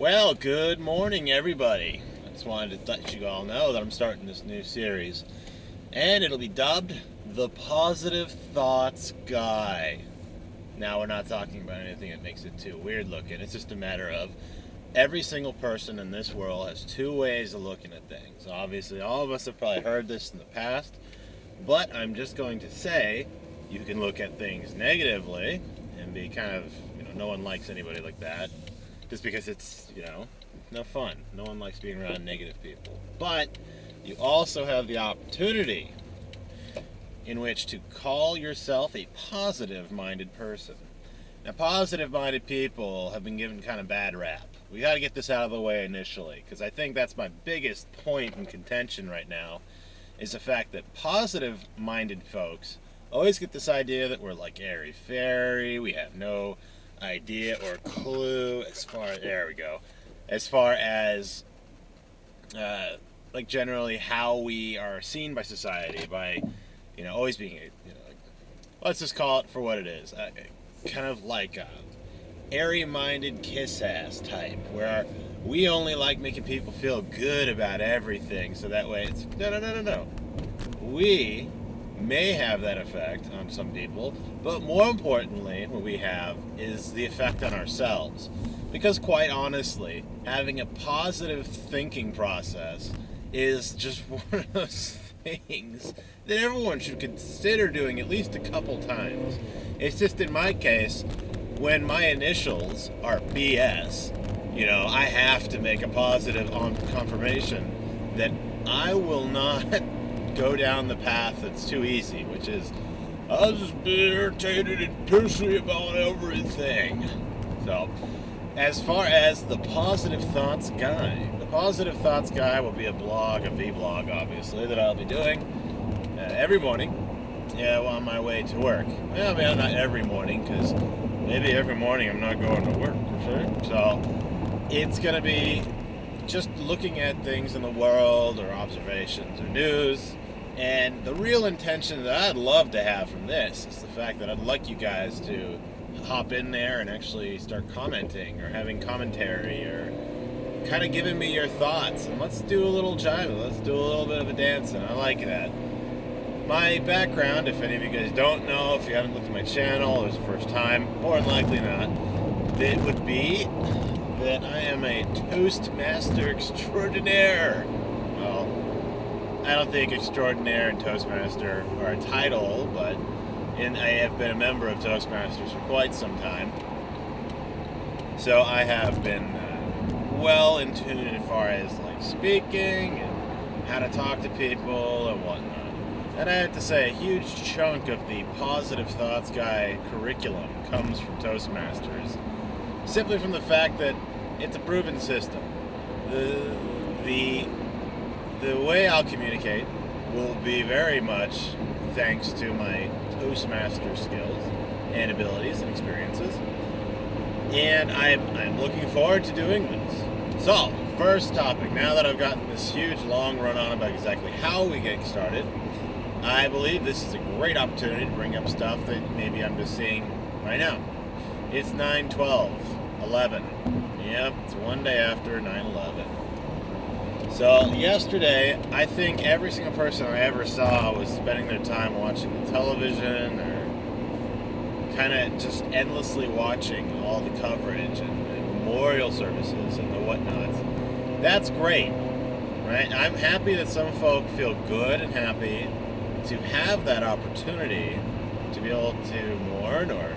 Well, good morning, everybody. I just wanted to let you all know that I'm starting this new series, and it'll be dubbed The Positive Thoughts Guy. Now, we're not talking about anything that makes it too weird looking. It's just a matter of every single person in this world has two ways of looking at things. Obviously, all of us have probably heard this in the past, but I'm just going to say you can look at things negatively and be kind of, no one likes anybody like that. Just because it's, no fun. No one likes being around negative people. But you also have the opportunity in which to call yourself a positive-minded person. Now, positive-minded people have been given kind of bad rap. We got to get this out of the way initially, because I think that's my biggest point in contention right now, is the fact that positive-minded folks always get this idea that we're like airy-fairy, we have no idea or clue as far as generally how we are seen by society, by always being let's just call it for what it is, kind of like a airy-minded kiss-ass type, where we only like making people feel good about everything, so that way it's no. We may have that effect on some people, but more importantly, what we have is the effect on ourselves. Because quite honestly, having a positive thinking process is just one of those things that everyone should consider doing at least a couple times. It's just in my case, when my initials are BS, I have to make a positive confirmation that I will not go down the path that's too easy, which is I'll just be irritated and pissy about everything. So, as far as the Positive Thoughts Guy, the Positive Thoughts Guy will be a blog, a vblog, obviously, that I'll be doing every morning on my way to work. Well, maybe not every morning, because maybe every morning I'm not going to work, for sure. So, it's going to be just looking at things in the world, or observations, or news. And the real intention that I'd love to have from this is the fact that I'd like you guys to hop in there and actually start commenting or having commentary or kind of giving me your thoughts. And let's do a little jive. Let's do a little bit of a dancing. I like that. My background, if any of you guys don't know, if you haven't looked at my channel, it was the first time, more than likely not, it would be that I am a Toastmaster extraordinaire. Well, I don't think extraordinaire and Toastmaster are a title, but I have been a member of Toastmasters for quite some time. So I have been well in tune as far as speaking and how to talk to people and whatnot. And I have to say, a huge chunk of the Positive Thoughts Guy curriculum comes from Toastmasters, simply from the fact that it's a proven system. The way I'll communicate will be very much thanks to my Toastmaster skills and abilities and experiences. And I'm looking forward to doing this. So, first topic, now that I've gotten this huge long run on about exactly how we get started, I believe this is a great opportunity to bring up stuff that maybe I'm just seeing right now. It's 9/12/11. Yep, it's one day after 9/11. So yesterday, I think every single person I ever saw was spending their time watching the television or kind of just endlessly watching all the coverage and memorial services and the whatnots. That's great, right? I'm happy that some folk feel good and happy to have that opportunity to be able to mourn or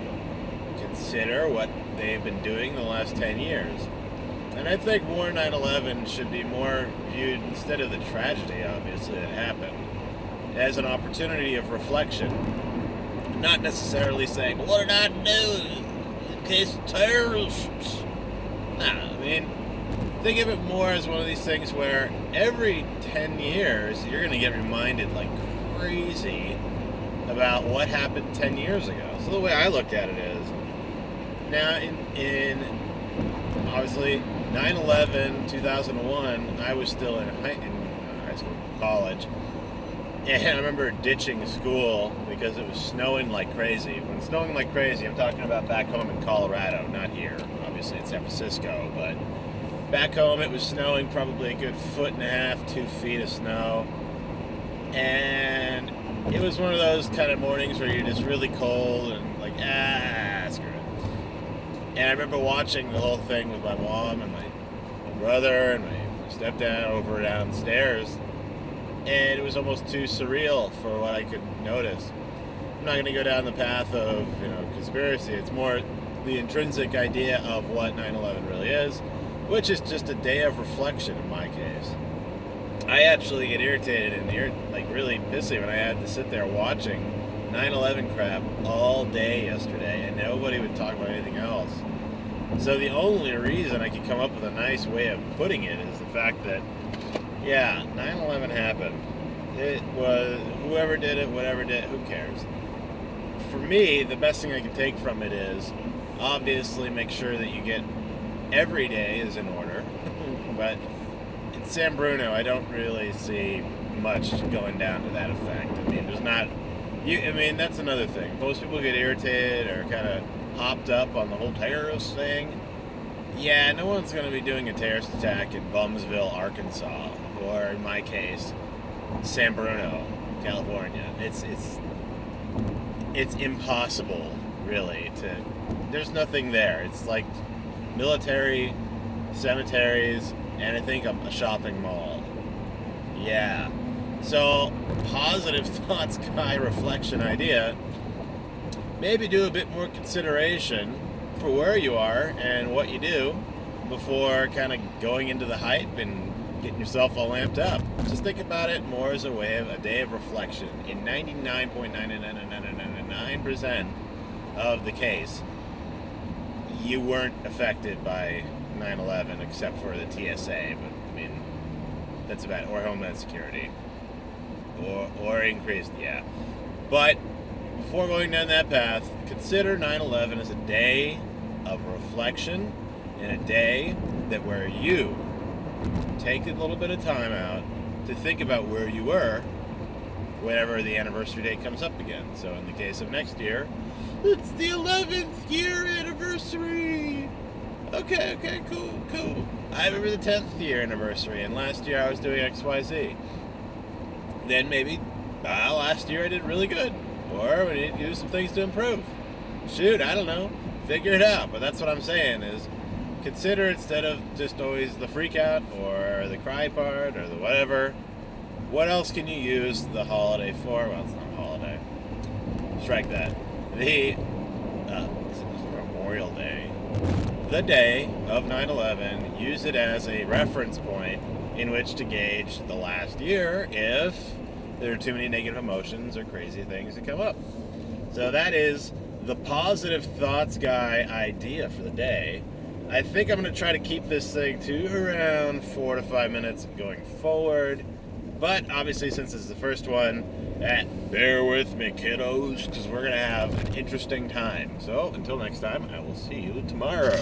consider what they've been doing the last 10 years. And I think more 9/11 should be more viewed, instead of the tragedy, obviously, that happened, as an opportunity of reflection. Not necessarily saying, what did I do in case of terrorists? Nah, think of it more as one of these things where every 10 years, you're going to get reminded like crazy about what happened 10 years ago. So the way I look at it is, now in obviously 9/11, 2001, I was still in high school, college, and I remember ditching school because it was snowing like crazy. When snowing like crazy, I'm talking about back home in Colorado, not here. Obviously, in San Francisco, but Back home, it was snowing, probably a good 1.5 2 feet of snow. And it was one of those kind of mornings where you're just really cold and like, screw it. And I remember watching the whole thing with my mom and my brother and my stepdad over downstairs. And it was almost too surreal for what I could notice. I'm not going to go down the path of, conspiracy. It's more the intrinsic idea of what 9/11 really is, which is just a day of reflection in my case. I actually get irritated and really pissy when I had to sit there watching 9/11 crap all day yesterday and nobody would talk about anything else. So the only reason I could come up with a nice way of putting it is the fact that, 9/11 happened. It was, whoever did it, whatever did it, who cares? For me, the best thing I can take from it is, obviously make sure that you get every day is in order, but in San Bruno, I don't really see much going down to that effect. I mean, there's not, that's another thing. Most people get irritated or kind of hopped up on the whole terrorist thing. Yeah, no one's going to be doing a terrorist attack in Bumsville, Arkansas, or in my case, San Bruno, California. It's impossible, really, there's nothing there. It's like military, cemeteries, and I think a shopping mall. Yeah. So, positive thoughts, guy reflection idea. Maybe do a bit more consideration for where you are and what you do before kind of going into the hype and getting yourself all amped up. Just think about it more as a day of reflection. In 99.99999% of the case, you weren't affected by 9/11 except for the TSA, but that's about it, or Homeland Security, or increased, But before going down that path, consider 9/11 as a day of reflection and a day where you take a little bit of time out to think about where you were whenever the anniversary date comes up again. So in the case of next year, it's the 11th year anniversary. Okay, cool. I remember the 10th year anniversary, and last year I was doing XYZ. Then maybe, last year I did really good. Or we need to do some things to improve. Shoot, I don't know. Figure it out. But that's what I'm saying is, consider instead of just always the freak out or the cry part or the whatever, what else can you use the holiday for? Well, it's not a holiday. Strike that. The Memorial Day. The day of 9/11, use it as a reference point in which to gauge the last year if there are too many negative emotions or crazy things that come up. So that is the positive thoughts guy idea for the day. I think I'm going to try to keep this thing to around 4 to 5 minutes going forward. But obviously, since this is the first one, bear with me, kiddos, because we're going to have an interesting time. So until next time, I will see you tomorrow.